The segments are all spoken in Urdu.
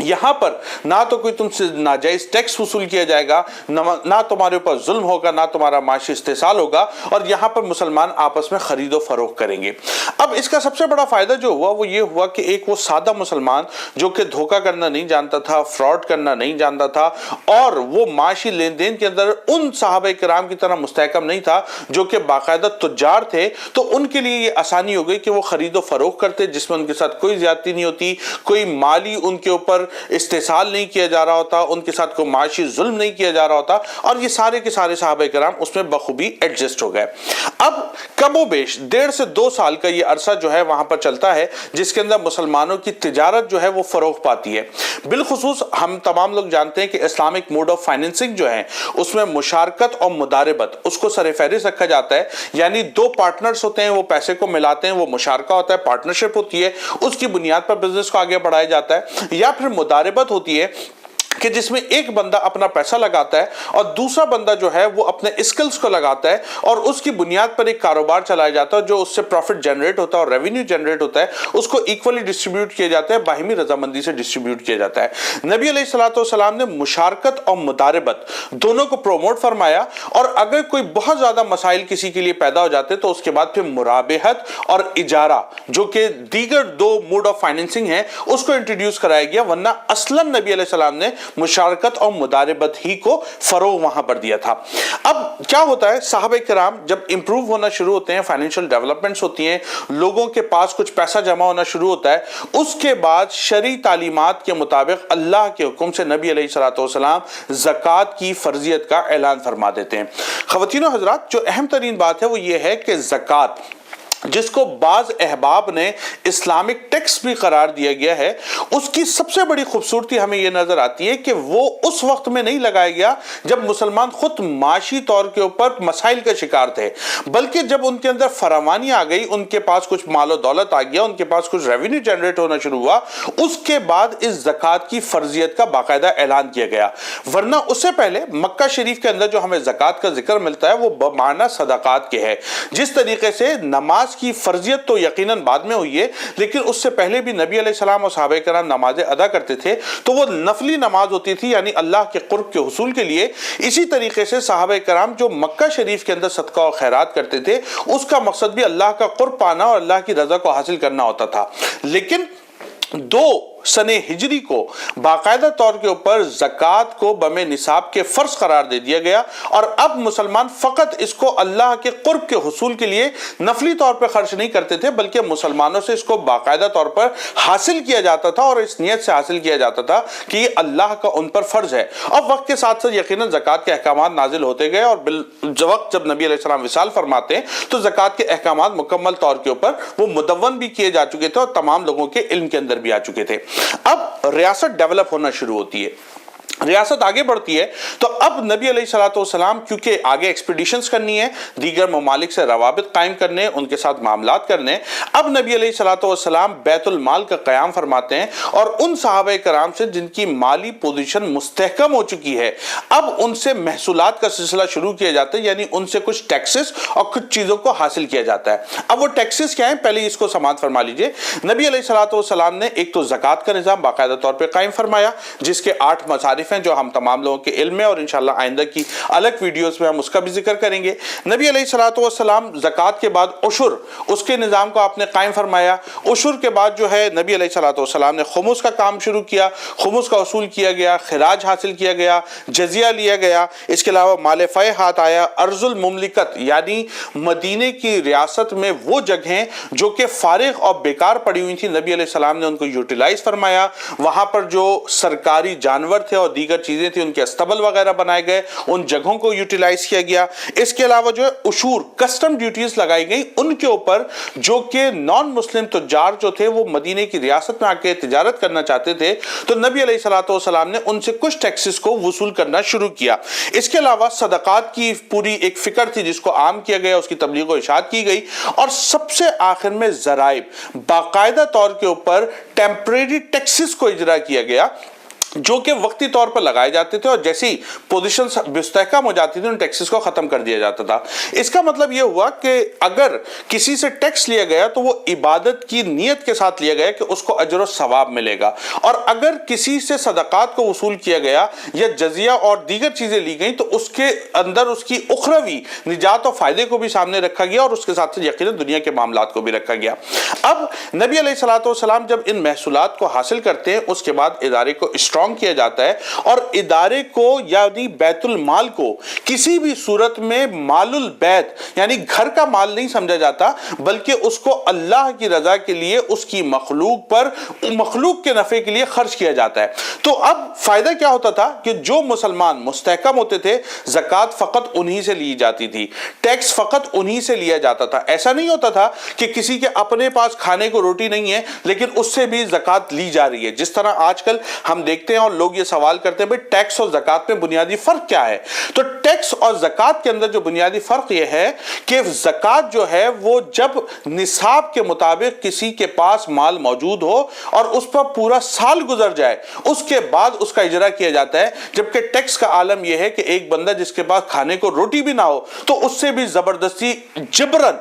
یہاں پر نہ تو کوئی تم سے ناجائز ٹیکس وصول کیا جائے گا، نہ تمہارے اوپر ظلم ہوگا، نہ تمہارا معاشی استحصال ہوگا، اور یہاں پر مسلمان آپس میں خرید و فروخت کریں گے۔ اب اس کا سب سے بڑا فائدہ جو ہوا وہ یہ ہوا کہ ایک وہ سادہ مسلمان جو کہ دھوکہ کرنا نہیں جانتا تھا، فراڈ کرنا نہیں جانتا تھا، اور وہ معاشی لین دین کے اندر ان صحابہ کرام کی طرح مستحکم نہیں تھا جو کہ باقاعدہ تجار تھے، تو ان کے لیے یہ آسانی ہو گئی کہ وہ خرید و فروخت کرتے جس میں ان کے ساتھ کوئی زیادتی نہیں ہوتی، کوئی مالی ان کے اوپر استحصال نہیں کیا جا رہا ہوتا، ان کے ساتھ کوئی معاشی ظلم نہیں کیا جا رہا ہوتا، اور یہ سارے کے سارے صحابہ کرام اس میں بخوبی ایڈجسٹ ہو گئے۔ اب کم و بیش 1.5 سے 2 سال کا یہ عرصہ جو ہے وہاں پر چلتا ہے جس کے اندر مسلمانوں کی تجارت جو ہے وہ فروغ پاتی ہے۔ بالخصوص ہم تمام لوگ جانتے ہیں کہ اسلامک موڈ آف فائننسنگ جو ہے اس میں مشارکت اور مداربت اس کو سر فہرست رکھا جاتا ہے، یعنی 2 پارٹنرز ہوتے ہیں، وہ پیسے کو ملاتے ہیں، وہ مشارکہ ہوتا ہے، پارٹنرشپ ہوتی ہے، اس کی بنیاد پر بزنس کو آگے بڑھایا جاتا ہے، یا پھر مداربت ہوتی ہے کہ جس میں ایک بندہ اپنا پیسہ لگاتا ہے اور دوسرا بندہ جو ہے وہ اپنے اسکلز کو لگاتا ہے، اور اس کی بنیاد پر ایک کاروبار چلایا جاتا ہے جو اس سے پروفٹ جنریٹ ہوتا ہے اور ریونیو جنریٹ ہوتا ہے، اس کو ایکولی ڈسٹریبیوٹ کیا جاتا ہے، باہمی رضامندی سے ڈسٹریبیوٹ کیا جاتا ہے۔ نبی علیہ السلام نے مشارکت اور مداربت دونوں کو پروموٹ فرمایا، اور اگر کوئی بہت زیادہ مسائل کسی کے لیے پیدا ہو جاتے تو اس کے بعد پھر مرابحت اور اجارہ جو کہ دیگر 2 موڈ آف فائننسنگ ہیں اس کو انٹروڈیوس کرایا گیا، ورنہ اصلاً نبی علیہ السلام نے مشارکت اور مداربت ہی کو فروغ وہاں پر دیا تھا۔ اب کیا ہوتا ہے، صحابہ کرام جب امپروو ہونا شروع ہوتے ہیں، فائنینشل ڈیولپمنٹس ہوتی ہیں، لوگوں کے پاس کچھ پیسہ جمع ہونا شروع ہوتا ہے، اس کے بعد شرعی تعلیمات کے مطابق اللہ کے حکم سے نبی علیہ السلام زکوٰۃ کی فرضیت کا اعلان فرما دیتے ہیں۔ خواتین و حضرات، جو اہم ترین بات ہے وہ یہ ہے کہ زکوٰۃ جس کو بعض احباب نے اسلامک ٹیکس بھی قرار دیا گیا ہے، اس کی سب سے بڑی خوبصورتی ہمیں یہ نظر آتی ہے کہ وہ اس وقت میں نہیں لگایا گیا جب مسلمان خود معاشی طور کے اوپر مسائل کا شکار تھے، بلکہ جب ان کے اندر فراوانی آ گئی، ان کے پاس کچھ مال و دولت آ گیا، ان کے پاس کچھ ریونیو جنریٹ ہونا شروع ہوا، اس کے بعد اس زکوٰۃ کی فرضیت کا باقاعدہ اعلان کیا گیا۔ ورنہ اس سے پہلے مکہ شریف کے اندر جو ہمیں زکوٰۃ کا ذکر ملتا ہے وہ بمعنی صدقات کے ہے۔ جس طریقے سے نماز کی فرضیت تو یقیناً بعد میں ہوئی ہے، لیکن اس سے پہلے بھی نبی علیہ السلام اور صحابہ کرام نمازیں ادا کرتے تھے، تو وہ نفلی نماز ہوتی تھی، یعنی اللہ کے قرب کے حصول کے لیے۔ اسی طریقے سے صحابہ کرام جو مکہ شریف کے اندر صدقہ و خیرات کرتے تھے، اس کا مقصد بھی اللہ کا قرب پانا اور اللہ کی رضا کو حاصل کرنا ہوتا تھا۔ لیکن 2 سنہ ہجری کو باقاعدہ طور کے اوپر زکوٰۃ کو بم نصاب کے فرض قرار دے دیا گیا، اور اب مسلمان فقط اس کو اللہ کے قرب کے حصول کے لیے نفلی طور پر خرچ نہیں کرتے تھے، بلکہ مسلمانوں سے اس کو باقاعدہ طور پر حاصل کیا جاتا تھا، اور اس نیت سے حاصل کیا جاتا تھا کہ یہ اللہ کا ان پر فرض ہے۔ اب وقت کے ساتھ ساتھ یقیناً زکوٰۃ کے احکامات نازل ہوتے گئے، اور وقت جب نبی علیہ السلام وصال فرماتے ہیں تو زکوٰۃ کے احکامات مکمل طور کے اوپر وہ مدون بھی کیے جا چکے تھے اور تمام لوگوں کے علم کے اندر بھی آ چکے تھے۔ اب ریاست ڈیولپ ہونا شروع ہوتی ہے، ریاست آگے بڑھتی ہے، تو اب نبی علیہ السلام کیونکہ آگے ایکسپیڈیشنز کرنی ہے، دیگر ممالک سے روابط قائم کرنے، ان کے ساتھ معاملات کرنے، اب نبی علیہ السلام بیت المال کا قیام فرماتے ہیں، اور ان صحابہ کرام سے جن کی مالی پوزیشن مستحکم ہو چکی ہے، اب ان سے محصولات کا سلسلہ شروع کیا جاتا ہے، یعنی ان سے کچھ ٹیکسز اور کچھ چیزوں کو حاصل کیا جاتا ہے۔ اب وہ ٹیکسز کیا ہیں، پہلے اس کو سماعت فرما لیجئے۔ نبی علیہ السلام نے ایک تو زکوٰۃ کا نظام باقاعدہ طور پہ قائم فرمایا، جس کے 8 مصارف ہیں جو ہم تمام لوگوں کے علم میں، اور انشاءاللہ آئندہ کی الگ ویڈیوز میں ہم اس کا بھی ذکر کریں گے۔ نبی علیہ السلام زکوٰۃ کے بعد عشر، اس کے نظام کو آپ نے قائم فرمایا۔ عشر کے بعد جو ہے نبی علیہ السلام نے خمس کا کام شروع کیا، خمس کا اصول کیا گیا، خراج حاصل کیا گیا، جزیہ لیا گیا، اس کے علاوہ مال فیہ ہاتھ آیا۔ ارض المملکت یعنی مدینے کی ریاست میں وہ جگہیں جو کہ فارغ اور بیکار پڑی ہوئی تھی، نبی علیہ السلام نے ان کو یوٹیلائز فرمایا، وہاں پر جو سرکاری جانور تھے اور دیگر چیزیں تھیں ان کے استبل وغیرہ بنائے گئے، ان جگہوں کو یوٹیلائز کیا گیا۔ اس کے علاوہ جو عشور کسٹم ڈیوٹیز لگائی گئی ان کے اوپر، جو کہ نان مسلم تجار جو تھے وہ مدینے کی ریاست میں آ کے تجارت کرنا چاہتے تھے، تو نبی علیہ السلام نے ان سے کچھ ٹیکسز کو وصول کرنا شروع کیا۔ اس کے علاوہ صدقات کی پوری ایک فکر تھی جس کو عام کیا گیا، اس کی تبلیغ و ارشاد کی گئی، اور سب سے آخر میں ضرائب باقاعدہ طور کے اوپر ٹیمپریری ٹیکسز کو اجرا کیا گیا۔ جو کہ وقتی طور پر لگائے جاتے تھے اور جیسی پوزیشن مستحکم ہو جاتی تھی ان ٹیکسز کو ختم کر دیا جاتا تھا۔ اس کا مطلب یہ ہوا کہ اگر کسی سے ٹیکس لیا گیا تو وہ عبادت کی نیت کے ساتھ لیا گیا کہ اس کو اجر و ثواب ملے گا، اور اگر کسی سے صدقات کو وصول کیا گیا یا جزیہ اور دیگر چیزیں لی گئیں تو اس کے اندر اس کی اخروی نجات و فائدے کو بھی سامنے رکھا گیا اور اس کے ساتھ یقیناً دنیا کے معاملات کو بھی رکھا گیا۔ اب نبی علیہ السلام جب ان محصولات کو حاصل کرتے ہیں اس کے بعد ادارے کو اسٹرانگ کیا جاتا ہے، اور ادارے کو یعنی بیت المال کو کسی بھی صورت میں مال البیت یعنی گھر کا مال نہیں سمجھا جاتا، بلکہ اس کو اللہ کی رضا کے لیے اس کی مخلوق پر مخلوق کے نفع کے لیے خرچ کیا جاتا ہے۔ تو اب فائدہ کیا ہوتا تھا کہ جو مسلمان مستحکم ہوتے تھے زکوٰۃ فقط انہی سے لی جاتی تھی، ٹیکس فقط انہی سے لیا جاتا تھا۔ ایسا نہیں ہوتا تھا کہ کسی کے اپنے پاس کھانے کو روٹی نہیں ہے لیکن اس سے بھی زکوٰۃ لی جا رہی ہے، جس طرح آج کل ہم دیکھتے ہیں اور لوگ یہ سوال کرتے ہیں بھئی ٹیکس اور زکوٰۃ میں بنیادی فرق کیا ہے؟ تو ٹیکس اور زکوٰۃ کے اندر جو بنیادی فرق یہ ہے کہ زکوٰۃ جو ہے وہ جب نصاب کے مطابق کسی کے پاس مال موجود ہو اور اس پر پورا سال گزر جائے اس کے بعد اس کا اجرا کیا جاتا ہے، جبکہ ٹیکس کا عالم یہ ہے کہ ایک بندہ جس کے پاس کھانے کو روٹی بھی نہ ہو تو اس سے بھی زبردستی جبرن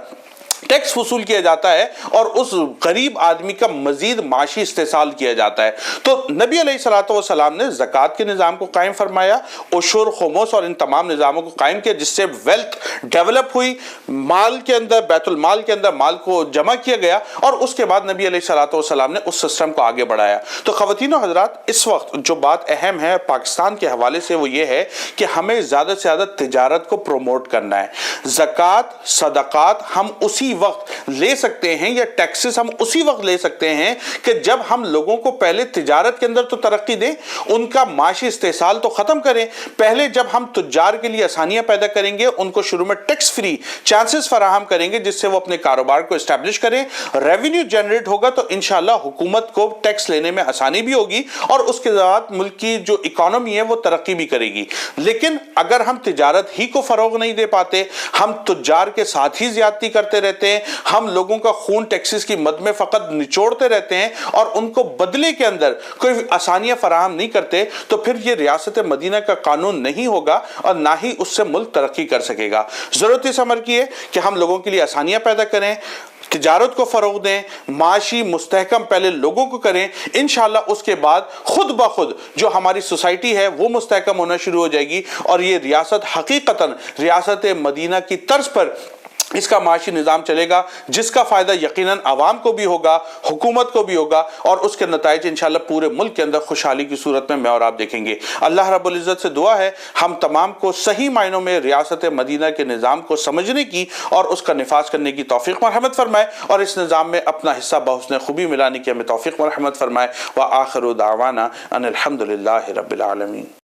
ٹیکس وصول کیا جاتا ہے اور اس غریب آدمی کا مزید معاشی استحصال کیا جاتا ہے۔ تو نبی علیہ السلام نے زکوٰۃ کے نظام کو قائم فرمایا، عشر، خمس اور ان تمام نظاموں کو قائم کیا جس سے ویلتھ ڈیولپ ہوئی، مال کے اندر بیت المال کے اندر مال کو جمع کیا گیا، اور اس کے بعد نبی علیہ السلام نے اس سسٹم کو آگے بڑھایا۔ تو خواتین و حضرات، اس وقت جو بات اہم ہے پاکستان کے حوالے سے وہ یہ ہے کہ ہمیں زیادہ سے زیادہ تجارت کو پروموٹ کرنا ہے۔ زکوٰۃ، صدقات ہم اسی وقت لے سکتے ہیں یا ٹیکسز ہم اسی وقت لے سکتے ہیں کہ جب ہم لوگوں کو پہلے تجارت کے اندر تو ترقی دیں، ان کا معاشی استحصال تو ختم کریں۔ پہلے جب ہم تجار کے لیے آسانیاں پیدا کریں گے، ان کو شروع میں ٹیکس فری چانسز فراہم کریں گے جس سے وہ اپنے کاروبار کو اسٹیبلش کریں، ریونیو جنریٹ ہوگا تو انشاءاللہ حکومت کو ٹیکس لینے میں آسانی بھی ہوگی اور اس کے بعد ملک کی جو اکانومی ہے وہ ترقی بھی کرے گی۔ لیکن اگر ہم تجارت ہی کو فروغ نہیں دے پاتے، ہم تجار کے ساتھ ہی زیادتی کرتے رہتے ہیں، ہم لوگوں کا خون ٹیکسز کی مد میں فقط نچوڑتے رہتے ہیں اور ان کو بدلے کے اندر کوئی آسانیاں فراہم نہیں کرتے، تو پھر یہ ریاست مدینہ کا قانون نہیں ہوگا اور نہ ہی اس سے ملک ترقی کر سکے گا۔ ضرورت اس امر کی ہے کہ ہم لوگوں کے لیے آسانیاں پیدا کریں، تجارت کو فروغ دیں، معاشی مستحکم پہلے لوگوں کو کریں، انشاءاللہ اس کے بعد خود بخود جو ہماری سوسائٹی ہے وہ مستحکم ہونا شروع ہو جائے گی اور یہ ریاست حقیقتاً ریاست مدینہ کی طرز پر اس کا معاشی نظام چلے گا جس کا فائدہ یقیناً عوام کو بھی ہوگا، حکومت کو بھی ہوگا، اور اس کے نتائج انشاءاللہ پورے ملک کے اندر خوشحالی کی صورت میں اور آپ دیکھیں گے۔ اللہ رب العزت سے دعا ہے ہم تمام کو صحیح معنوں میں ریاست مدینہ کے نظام کو سمجھنے کی اور اس کا نفاذ کرنے کی توفیق مرحمت فرمائے اور اس نظام میں اپنا حصہ بحسن خوبی ملانے کی ہمیں توفیق مرحمت فرمائے۔ وآخر دعوانا ان الحمدللہ رب العالمین۔